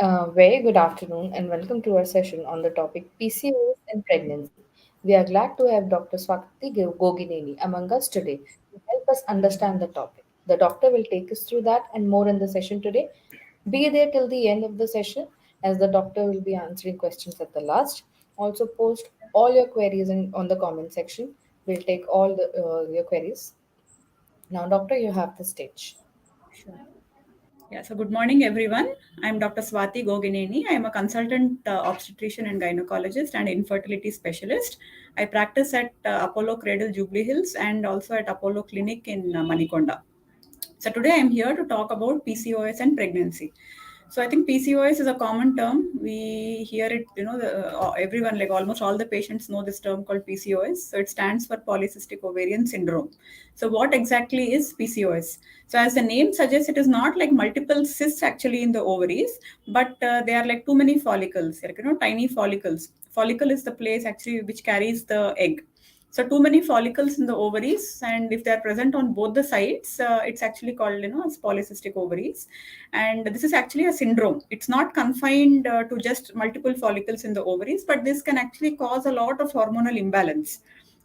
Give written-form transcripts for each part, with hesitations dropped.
Very good afternoon and welcome to our session on the topic PCOS and pregnancy. We are glad to have Dr. Swati Gogineni among us today to help us understand the topic. The doctor will take us through that and more in the session today. Be there till the end of the session as the doctor will be answering questions at the last. Also, post all your queries on the comment section. We'll take all your queries. Now, doctor, you have the stage. Sure. Yeah, so good morning, everyone. I'm Dr. Swati Gogineni. I'm a consultant obstetrician and gynecologist and infertility specialist. I practice at Apollo Cradle Jubilee Hills and also at Apollo Clinic in Manikonda. So today I'm here to talk about PCOS and pregnancy. So I think PCOS is a common term. We hear it, everyone, like almost all the patients know this term called PCOS. So it stands for polycystic ovarian syndrome. So what exactly is PCOS? So as the name suggests, it is not like multiple cysts actually in the ovaries, but they are like too many follicles, like tiny follicles. Follicle is the place actually which carries the egg. So too many follicles in the ovaries, and if they are present on both the sides, it's actually called as polycystic ovaries. And this is actually a syndrome. It's not confined to just multiple follicles in the ovaries, but this can actually cause a lot of hormonal imbalance.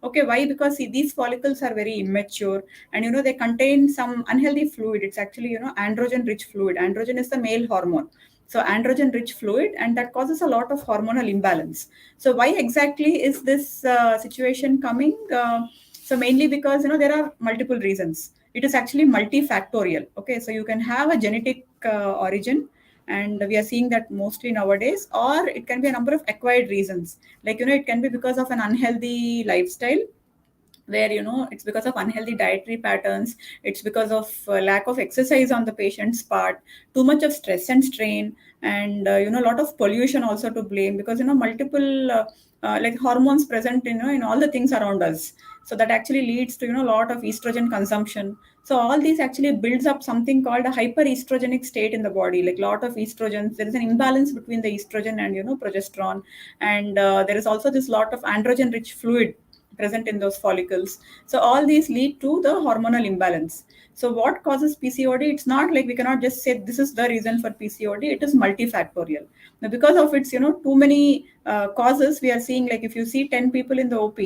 Okay, why? Because see, these follicles are very immature, and they contain some unhealthy fluid. It's actually androgen rich fluid. Androgen is the male hormone. So androgen rich fluid, and that causes a lot of hormonal imbalance. So why exactly is this situation coming? So mainly because there are multiple reasons. It is actually multifactorial. Okay, so you can have a genetic origin, and we are seeing that mostly nowadays, or it can be a number of acquired reasons. Like it can be because of an unhealthy lifestyle, where it's because of unhealthy dietary patterns, it's because of lack of exercise on the patient's part, too much of stress and strain, and a lot of pollution also to blame, because multiple like hormones present in all the things around us. So that actually leads to a lot of estrogen consumption. So all these actually builds up something called a hyperestrogenic state in the body, like lot of estrogens. There is an imbalance between the estrogen and progesterone, and there is also this lot of androgen rich fluid present in those follicles. So all these lead to the hormonal imbalance. So what causes PCOD? It's not like we cannot just say this is the reason for PCOD. It is multifactorial. Now, because of its too many causes, we are seeing, like if you see 10 people in the OP,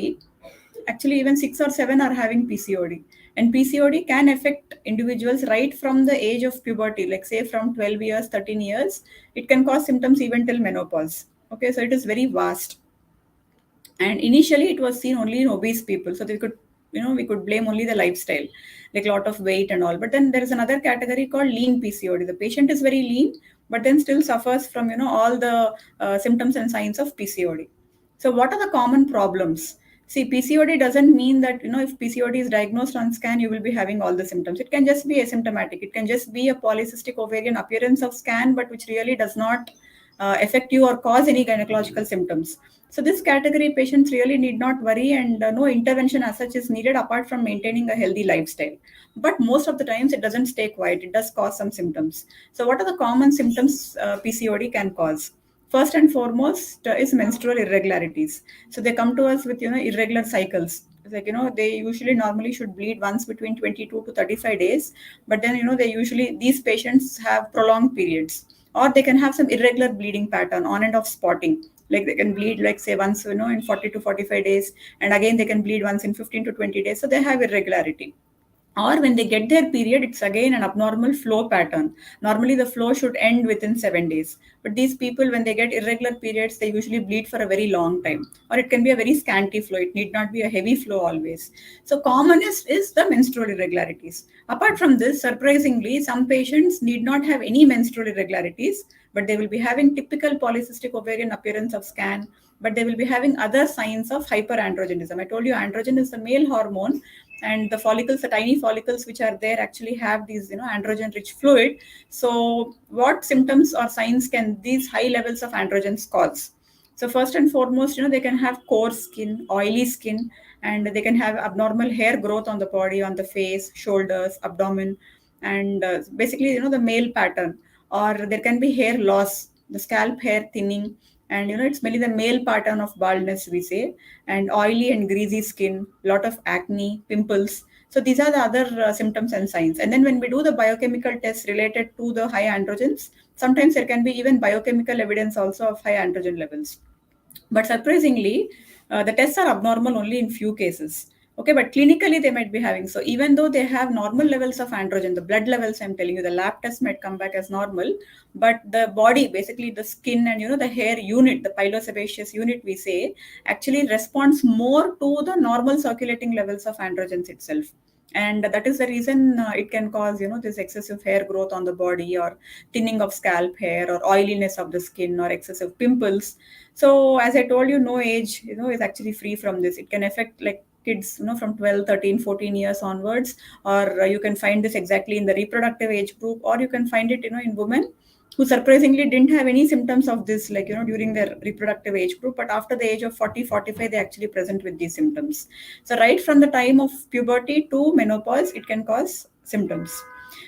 actually even 6 or 7 are having PCOD. And PCOD can affect individuals right from the age of puberty, like say from 12 years, 13 years. It can cause symptoms even till menopause. Okay, so it is very vast. And initially it was seen only in obese people, so they could we could blame only the lifestyle, like a lot of weight and all. But then there is another category called lean PCOD. The patient is very lean, but then still suffers from all the symptoms and signs of PCOD. So what are the common problems? See, PCOD doesn't mean that if PCOD is diagnosed on scan, you will be having all the symptoms. It can just be asymptomatic. It can just be a polycystic ovarian appearance of scan, but which really does not affect you or cause any gynecological symptoms. So this category patients really need not worry, and no intervention as such is needed apart from maintaining a healthy lifestyle. But most of the times it doesn't stay quiet. It does cause some symptoms. So what are the common symptoms PCOD can cause? First and foremost is menstrual irregularities. So they come to us with irregular cycles. It's like they usually normally should bleed once between 22 to 35 days, but then they usually, these patients have prolonged periods, or they can have some irregular bleeding pattern, on and off spotting. Like they can bleed, like say once in 40 to 45 days, and again they can bleed once in 15 to 20 days. So they have irregularity. Or when they get their period, it's again an abnormal flow pattern. Normally the flow should end within 7 days, but these people, when they get irregular periods, they usually bleed for a very long time, or it can be a very scanty flow. It need not be a heavy flow always. So commonest is the menstrual irregularities. Apart from this, surprisingly, some patients need not have any menstrual irregularities, but they will be having typical polycystic ovarian appearance of scan, but they will be having other signs of hyperandrogenism. I told you androgen is the male hormone, and the follicles, the tiny follicles which are there, actually have these androgen rich fluid. So what symptoms or signs can these high levels of androgens cause? So first and foremost, they can have coarse skin, oily skin, and they can have abnormal hair growth on the body, on the face, shoulders, abdomen, and basically the male pattern. Or there can be hair loss, the scalp hair thinning, and it's mainly the male pattern of baldness, we say. And oily and greasy skin, lot of acne, pimples. So these are the other symptoms and signs. And then when we do the biochemical tests related to the high androgens, sometimes there can be even biochemical evidence also of high androgen levels. But surprisingly, the tests are abnormal only in few cases. Okay, but clinically they might be having. So even though they have normal levels of androgen, the blood levels, I'm telling you, the lab test might come back as normal, but the body, basically the skin and the hair unit, the pilosebaceous unit, we say, actually responds more to the normal circulating levels of androgens itself. And that is the reason it can cause this excessive hair growth on the body, or thinning of scalp hair, or oiliness of the skin, or excessive pimples. So as I told you, no age is actually free from this. It can affect like kids from 12, 13, 14 years onwards, or you can find this exactly in the reproductive age group, or you can find it in women who surprisingly didn't have any symptoms of this, like during their reproductive age group, but after the age of 40, 45, they actually present with these symptoms. So right from the time of puberty to menopause, it can cause symptoms.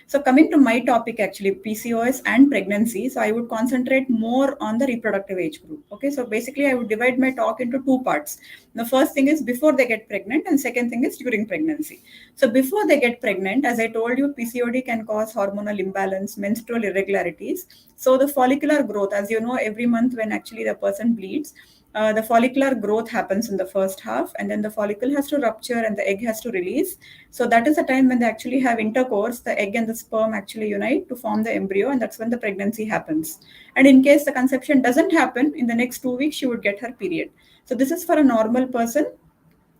So coming to my topic, actually PCOS and pregnancy, so I would concentrate more on the reproductive age group. Okay, so basically I would divide my talk into two parts. The first thing is before they get pregnant, and second thing is during pregnancy. So before they get pregnant, as I told you, PCOD can cause hormonal imbalance, menstrual irregularities. So the follicular growth, as you know, every month when actually the person bleeds, the follicular growth happens in the first half, and then the follicle has to rupture and the egg has to release. So that is the time when they actually have intercourse, the egg and the sperm actually unite to form the embryo, and that's when the pregnancy happens. And in case the conception doesn't happen, in the next 2 weeks she would get her period. So this is for a normal person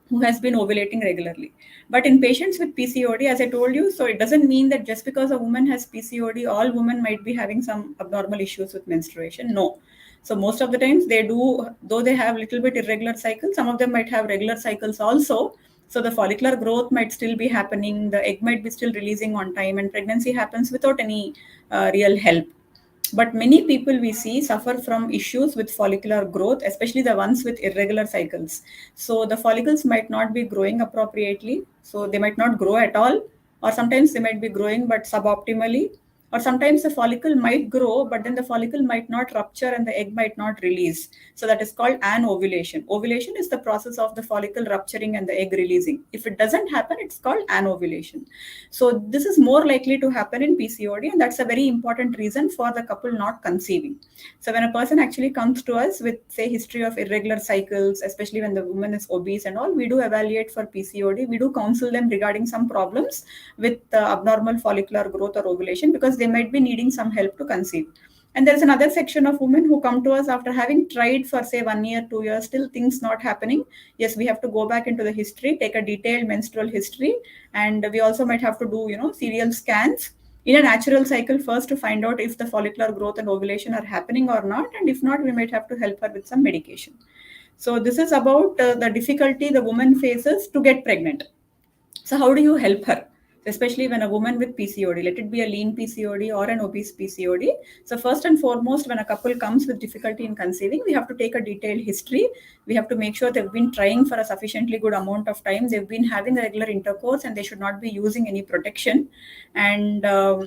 who has been ovulating regularly. But in patients with PCOD, as I told you, so it doesn't mean that just because a woman has PCOD, all women might be having some abnormal issues with menstruation. No. So most of the times they do, though they have little bit irregular cycles, some of them might have regular cycles also. So the follicular growth might still be happening, the egg might be still releasing on time, and pregnancy happens without any real help. But many people we see suffer from issues with follicular growth, especially the ones with irregular cycles. So the follicles might not be growing appropriately, so they might not grow at all, or sometimes they might be growing but suboptimally, or sometimes the follicle might grow but then the follicle might not rupture and the egg might not release. So that is called anovulation. Ovulation is the process of the follicle rupturing and the egg releasing. If it doesn't happen, it's called anovulation. So this is more likely to happen in PCOD, and that's a very important reason for the couple not conceiving. So when a person actually comes to us with, say, history of irregular cycles, especially when the woman is obese and all, we do evaluate for PCOD. We do counsel them regarding some problems with abnormal follicular growth or ovulation, because they might be needing some help to conceive. And there's another section of women who come to us after having tried for, say, 1 year, 2 years, still things not happening. Yes, we have to go back into the history, take a detailed menstrual history, and we also might have to do, serial scans in a natural cycle first to find out if the follicular growth and ovulation are happening or not. And if not, we might have to help her with some medication. So this is about the difficulty the woman faces to get pregnant. So how do you help her? Especially when a woman with PCOD, let it be a lean PCOD or an obese PCOD. So first and foremost, when a couple comes with difficulty in conceiving, we have to take a detailed history. We have to make sure they've been trying for a sufficiently good amount of time. They've been having regular intercourse and they should not be using any protection. And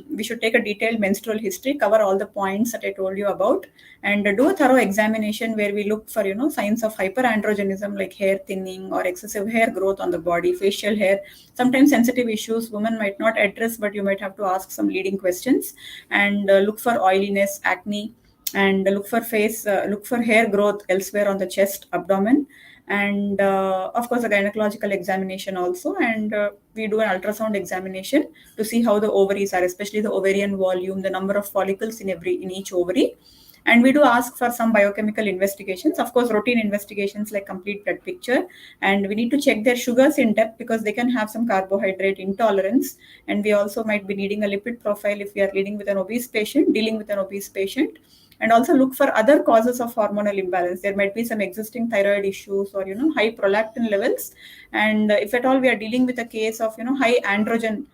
we should take a detailed menstrual history, cover all the points that I told you about, and do a thorough examination where we look for signs of hyperandrogenism, like hair thinning or excessive hair growth on the body, facial hair, sometimes sensitive issues women might not address, but you might have to ask some leading questions, and look for oiliness, acne, and look for hair growth elsewhere on the chest, abdomen, and of course a gynecological examination also. And we do an ultrasound examination to see how the ovaries are, especially the ovarian volume, the number of follicles in each ovary. And we do ask for some biochemical investigations, of course routine investigations like complete blood picture, and we need to check their sugars in depth because they can have some carbohydrate intolerance. And we also might be needing a lipid profile if we are dealing with an obese patient. And also look for other causes of hormonal imbalance. There might be some existing thyroid issues, or high prolactin levels. And if at all we are dealing with a case of high androgen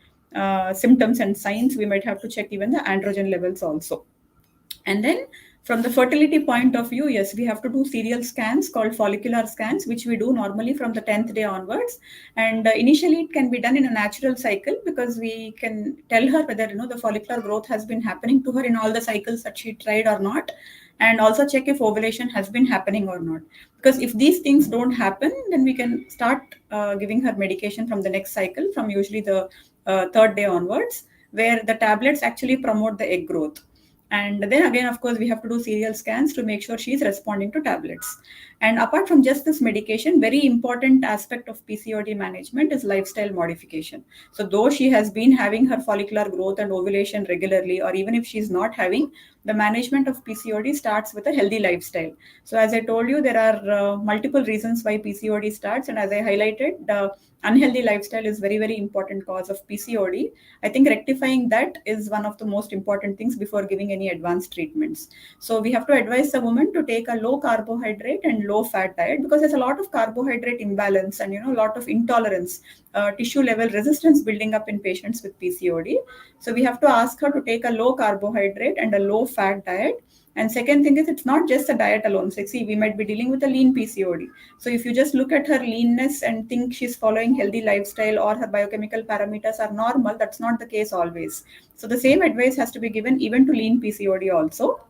symptoms and signs, we might have to check even the androgen levels also. And then from the fertility point of view, yes, we have to do serial scans called follicular scans, which we do normally from the 10th day onwards. And initially it can be done in a natural cycle, because we can tell her whether the follicular growth has been happening to her in all the cycles that she tried or not. and also check if ovulation has been happening or not. Because if these things don't happen, then we can start giving her medication from the next cycle, from usually the third day onwards, where the tablets actually promote the egg growth. And then again, of course, we have to do serial scans to make sure she's responding to tablets. And apart from just this medication, very important aspect of PCOD management is lifestyle modification. So though she has been having her follicular growth and ovulation regularly, or even if she's not having, the management of PCOD starts with a healthy lifestyle. So as I told you, there are multiple reasons why PCOD starts, and as I highlighted, unhealthy lifestyle is very important cause of PCOD. I think rectifying that is one of the most important things before giving any advanced treatments. So we have to advise the woman to take a low carbohydrate and low fat diet, because there's a lot of carbohydrate imbalance and a lot of intolerance, tissue level resistance building up in patients with PCOD. So we have to ask her to take a low carbohydrate and a low fat diet. And second thing is, it's not just a diet alone. So see, we might be dealing with a lean PCOD. So if you just look at her leanness and think she's following healthy lifestyle or her biochemical parameters are normal, that's not the case always. So the same advice has to be given even to lean PCOD also,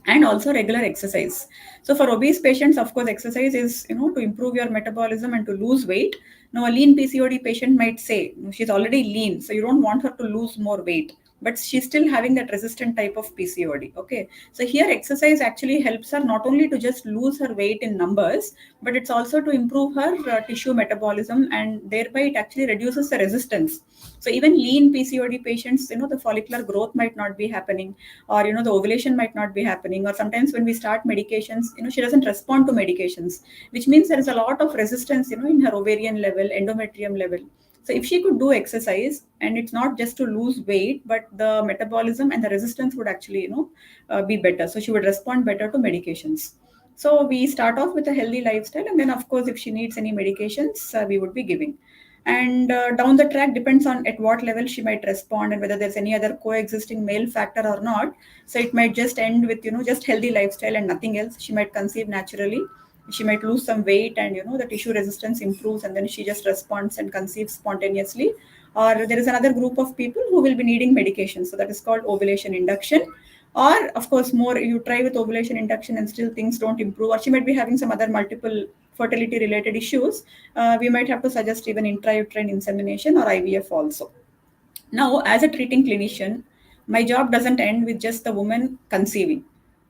and also regular exercise. So for obese patients, of course, exercise is to improve your metabolism and to lose weight. Now a lean PCOD patient might say, she's already lean, so you don't want her to lose more weight, but she's still having that resistant type of PCOD. Okay, so here exercise actually helps her not only to just lose her weight in numbers, but it's also to improve her tissue metabolism, and thereby it actually reduces the resistance. So even lean PCOD patients, the follicular growth might not be happening, or the ovulation might not be happening, or sometimes when we start medications, she doesn't respond to medications, which means there is a lot of resistance, in her ovarian level, endometrium level. So if she could do exercise, and it's not just to lose weight, but the metabolism and the resistance would actually be better, so she would respond better to medications. So we start off with a healthy lifestyle, and then of course if she needs any medications, we would be giving. And down the track, depends on at what level she might respond and whether there's any other coexisting male factor or not. So it might just end with just healthy lifestyle and nothing else. She might conceive naturally, she might lose some weight, and the tissue resistance improves, and then she just responds and conceives spontaneously. Or there is another group of people who will be needing medication, so that is called ovulation induction. Or of course, more you try with ovulation induction and still things don't improve, or she might be having some other multiple fertility related issues. We might have to suggest even intrauterine insemination or IVF also. Now, as a treating clinician, my job doesn't end with just the woman conceiving.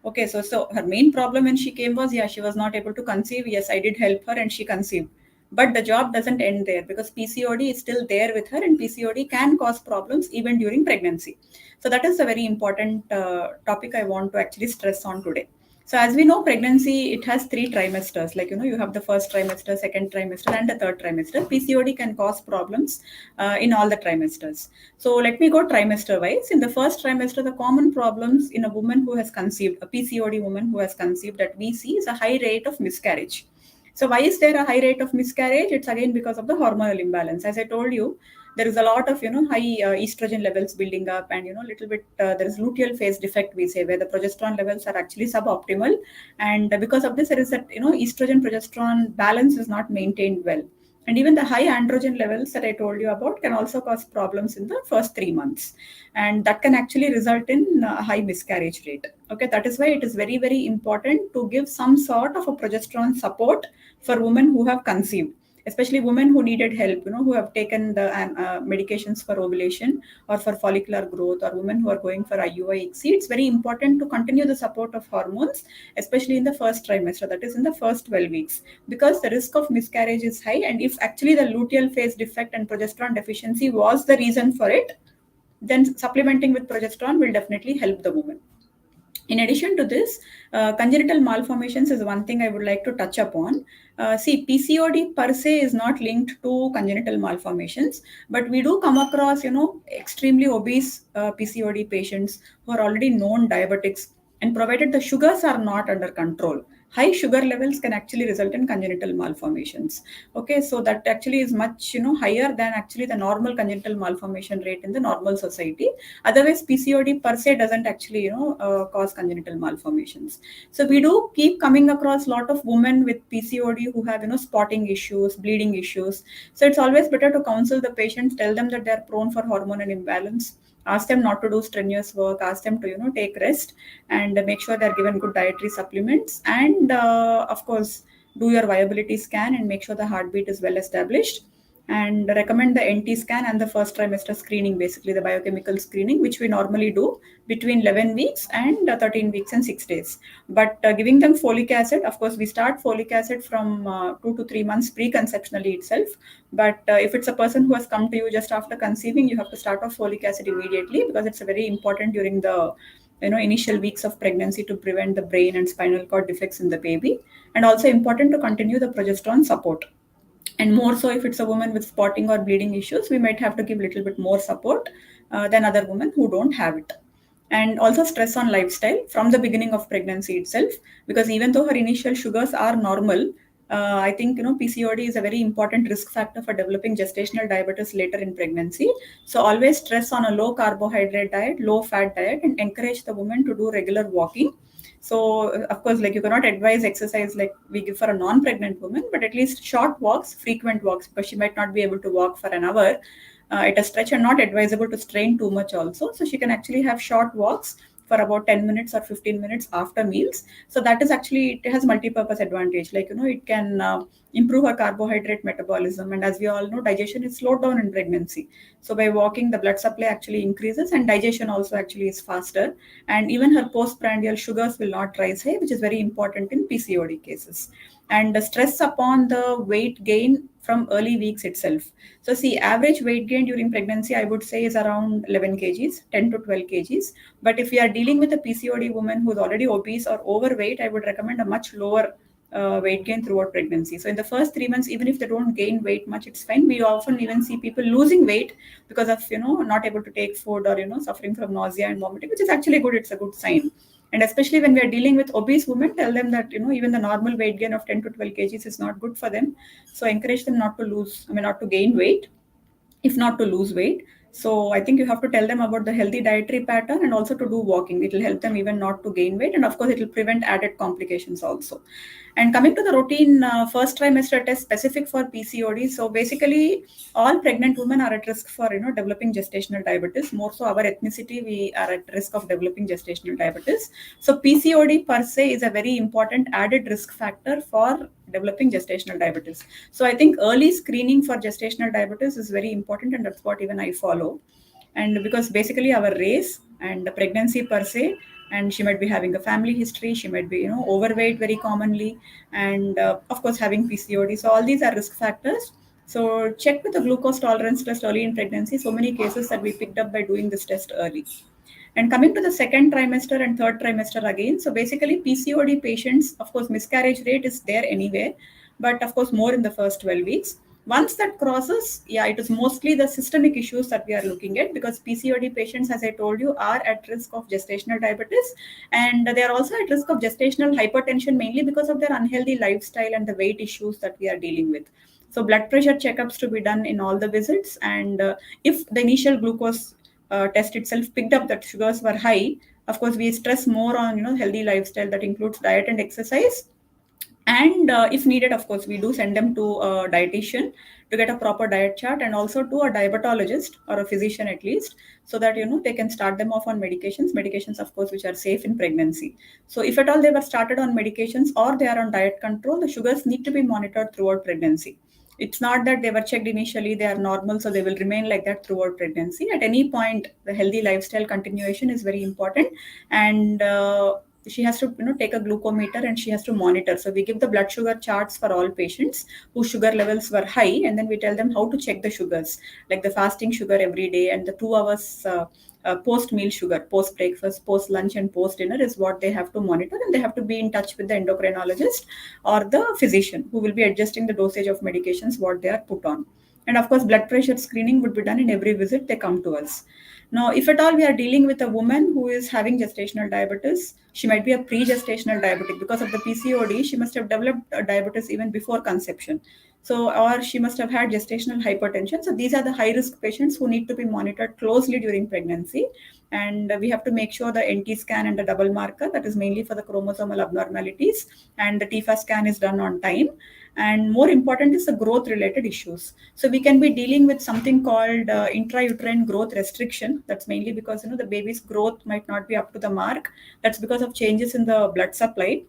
Okay, so her main problem when she came was, yeah, she was not able to conceive. Yes, I did help her and she conceived. But the job doesn't end there, because PCOD is still there with her, and PCOD can cause problems even during pregnancy. So that is a very important topic I want to actually stress on today. So as we know, pregnancy, it has three trimesters. Like, you have the first trimester, second trimester, and the third trimester. PCOD can cause problems in all the trimesters. So let me go trimester wise. In the first trimester, the common problems in a woman who has conceived, a PCOD woman who has conceived, that we see is a high rate of miscarriage. So why is there a high rate of miscarriage? It's again because of the hormonal imbalance. As I told you, there is a lot of high estrogen levels building up, and little bit there is luteal phase defect, we say, where the progesterone levels are actually suboptimal, and because of this, there is that estrogen progesterone balance is not maintained well. And even the high androgen levels that I told you about can also cause problems in the first 3 months. And that can actually result in a high miscarriage rate. Okay, that is why it is very important to give some sort of a progesterone support for women who have conceived, especially women who needed help, who have taken the medications for ovulation or for follicular growth, or women who are going for IUI/ICSI. It's very important to continue the support of hormones, especially in the first trimester, that is in the first 12 weeks, because the risk of miscarriage is high. And if actually the luteal phase defect and progesterone deficiency was the reason for it, then supplementing with progesterone will definitely help the woman. In addition to this, congenital malformations is one thing I would like to touch upon. See, PCOD per se is not linked to congenital malformations, but we do come across, extremely obese PCOD patients who are already known diabetics, and provided the sugars are not under control, high sugar levels can actually result in congenital malformations. Okay, so that actually is much higher than actually the normal congenital malformation rate in the normal society. Otherwise, PCOD per se doesn't actually cause congenital malformations. So we do keep coming across a lot of women with PCOD who have spotting issues, bleeding issues. So it's always better to counsel the patients, tell them that they are prone for hormonal imbalance, Ask them not to do strenuous work, ask them to take rest, and make sure they're given good dietary supplements, and of course do your viability scan and make sure the heartbeat is well established, and recommend the NT scan and the first trimester screening, basically the biochemical screening, which we normally do between 11 weeks and 13 weeks and 6 days. But giving them folic acid, of course, we start folic acid from 2 to 3 months pre-conceptionally itself. But if it's a person who has come to you just after conceiving, you have to start off folic acid immediately, because it's very important during the initial weeks of pregnancy to prevent the brain and spinal cord defects in the baby, and also important to continue the progesterone support. And more so if it's a woman with spotting or bleeding issues, we might have to give a little bit more support than other women who don't have it. And also stress on lifestyle from the beginning of pregnancy itself, because even though her initial sugars are normal, I think PCOD is a very important risk factor for developing gestational diabetes later in pregnancy. So always stress on a low carbohydrate diet, low fat diet, and encourage the woman to do regular walking. So of course, like, you cannot advise exercise like we give for a non-pregnant woman, but at least short walks, frequent walks, because she might not be able to walk for an hour at a stretch, and not advisable to strain too much also. So she can actually have short walks for about 10 minutes or 15 minutes after meals. So that is actually, it has multi-purpose advantage. Like, it can improve her carbohydrate metabolism. And as we all know, digestion is slowed down in pregnancy. So by walking, the blood supply actually increases, and digestion also actually is faster. And even her postprandial sugars will not rise high, which is very important in PCOD cases. And the stress upon the weight gain from early weeks itself. So see, average weight gain during pregnancy, I would say, is around 11 kgs, 10 to 12 kgs. But if we are dealing with a PCOD woman who is already obese or overweight, I would recommend a much lower weight gain throughout pregnancy. So in the first 3 months, even if they don't gain weight much, it's fine. We often even see people losing weight because of not able to take food, or suffering from nausea and vomiting, which is actually good. It's a good sign. And especially when we are dealing with obese women, tell them that even the normal weight gain of 10 to 12 kgs is not good for them. So encourage them not to gain weight, if not to lose weight. So I think you have to tell them about the healthy dietary pattern, and also to do walking. It will help them even not to gain weight, and of course it will prevent added complications also. And coming to the routine first trimester test specific for PCOD, so basically all pregnant women are at risk for developing gestational diabetes. More so our ethnicity, we are at risk of developing gestational diabetes. So PCOD per se is a very important added risk factor for developing gestational diabetes. So I think early screening for gestational diabetes is very important, and that's what even I follow. And because basically our race and the pregnancy per se, and she might be having a family history, she might be overweight very commonly, and of course having PCOD. So all these are risk factors. So check with the glucose tolerance test early in pregnancy. So many cases that we picked up by doing this test early. And coming to the second trimester and third trimester again, so basically PCOD patients, of course, miscarriage rate is there anyway, but of course more in the first 12 weeks. Once that crosses, yeah, it is mostly the systemic issues that we are looking at, because PCOD patients, as I told you, are at risk of gestational diabetes, and they are also at risk of gestational hypertension, mainly because of their unhealthy lifestyle and the weight issues that we are dealing with. So blood pressure checkups to be done in all the visits, and if the initial glucose test itself picked up that sugars were high, of course we stress more on healthy lifestyle that includes diet and exercise. And if needed, of course, we do send them to a dietitian to get a proper diet chart, and also to a diabetologist or a physician at least, so that they can start them off on medications, of course, which are safe in pregnancy. So if at all they were started on medications or they are on diet control, the sugars need to be monitored throughout pregnancy. It's not that they were checked initially, they are normal, so they will remain like that throughout pregnancy. At any point, the healthy lifestyle continuation is very important. And she has to take a glucometer, and she has to monitor. So we give the blood sugar charts for all patients whose sugar levels were high, and then we tell them how to check the sugars, like the fasting sugar every day, and the 2 hours post meal sugar, post breakfast, post lunch, and post dinner is what they have to monitor. And they have to be in touch with the endocrinologist or the physician, who will be adjusting the dosage of medications what they are put on. And of course blood pressure screening would be done in every visit they come to us. Now, if at all we are dealing with a woman who is having gestational diabetes, she might be a pre-gestational diabetic. Because of the PCOD, she must have developed diabetes even before conception. So, or she must have had gestational hypertension. So, these are the high risk patients who need to be monitored closely during pregnancy. And we have to make sure the NT scan and the double marker, that is mainly for the chromosomal abnormalities, and the TIFA scan is done on time. And more important is the growth related issues. So we can be dealing with something called intrauterine growth restriction. That's mainly because the baby's growth might not be up to the mark. That's because of changes in the blood supply,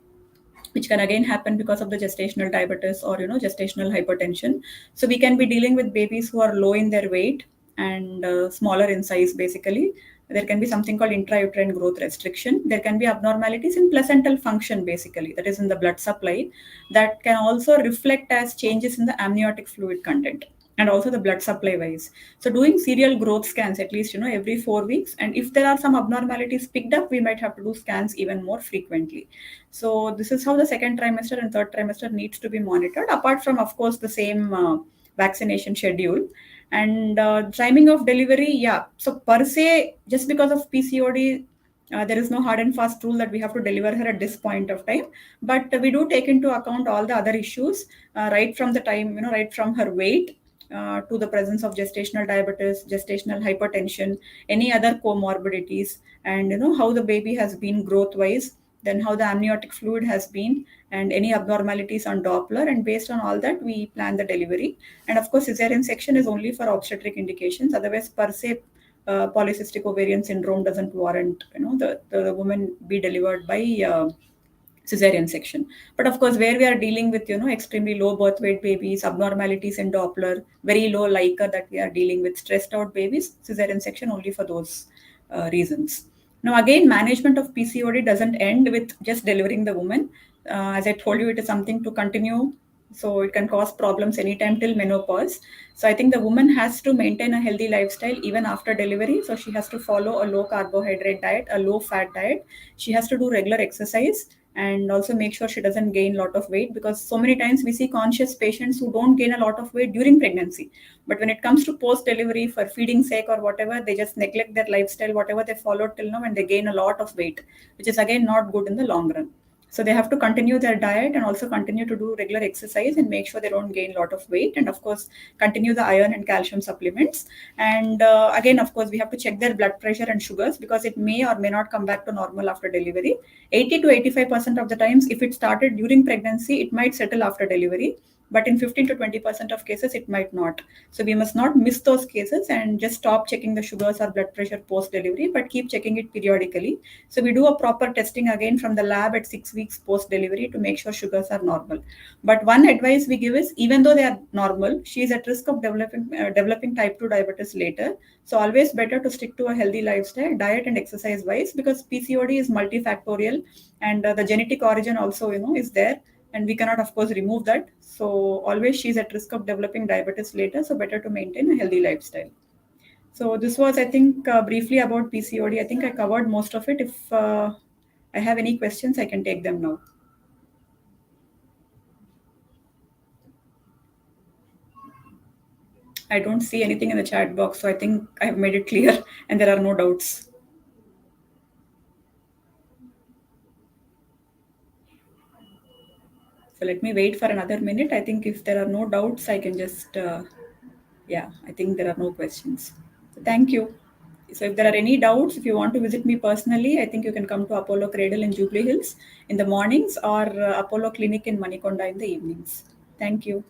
which can again happen because of the gestational diabetes or gestational hypertension. So we can be dealing with babies who are low in their weight and smaller in size. Basically, there can be something called intrauterine growth restriction. There can be abnormalities in placental function, basically, that is in the blood supply, that can also reflect as changes in the amniotic fluid content and also the blood supply wise. So doing serial growth scans at least every 4 weeks, and if there are some abnormalities picked up, we might have to do scans even more frequently. So this is how the second trimester and third trimester needs to be monitored, apart from, of course, the same vaccination schedule. And timing of delivery, yeah. So per se, just because of PCOD, there is no hard and fast rule that we have to deliver her at this point of time. But we do take into account all the other issues, right from the time, right from her weight to the presence of gestational diabetes, gestational hypertension, any other comorbidities, and how the baby has been growth wise, then how the amniotic fluid has been, and any abnormalities on Doppler. And based on all that, we plan the delivery. And of course, cesarean section is only for obstetric indications. Otherwise, per se, polycystic ovarian syndrome doesn't warrant the woman be delivered by cesarean section. But of course, where we are dealing with extremely low birth weight babies, abnormalities in Doppler, very low Leica, that we are dealing with stressed out babies, cesarean section only for those reasons. Now again, management of PCOD doesn't end with just delivering the woman. As I told you, it is something to continue, so it can cause problems anytime till menopause. So I think the woman has to maintain a healthy lifestyle even after delivery. So she has to follow a low carbohydrate diet, a low fat diet. She has to do regular exercise, and also make sure she doesn't gain a lot of weight, because so many times we see conscious patients who don't gain a lot of weight during pregnancy, but when it comes to post delivery, for feeding sake or whatever, they just neglect their lifestyle, whatever they followed till now, and they gain a lot of weight, which is again not good in the long run. So they have to continue their diet and also continue to do regular exercise and make sure they don't gain a lot of weight, and of course continue the iron and calcium supplements. And again, of course, we have to check their blood pressure and sugars, because it may or may not come back to normal after delivery. 80 to 85% of the times, if it started during pregnancy, it might settle after delivery, but in 15 to 20% of cases, it might not. So we must not miss those cases and just stop checking the sugars or blood pressure post delivery, but keep checking it periodically. So we do a proper testing again from the lab at 6 weeks post delivery to make sure sugars are normal. But one advice we give is, even though they are normal, she is at risk of developing type 2 diabetes later. So always better to stick to a healthy lifestyle, diet and exercise wise, because PCOD is multifactorial, and the genetic origin also is there, and we cannot of course remove that. So always she's at risk of developing diabetes later, so better to maintain a healthy lifestyle. So this was, I think, briefly about PCOD. I think I covered most of it. If I have any questions, I can take them now. I don't see anything in the chat box, so I think I have made it clear and there are no doubts. So let me wait for another minute. I think if there are no doubts, I can just, yeah, I think there are no questions. So thank you. So if there are any doubts, if you want to visit me personally, I think you can come to Apollo Cradle in Jubilee Hills in the mornings, or Apollo Clinic in Manikonda in the evenings. Thank you.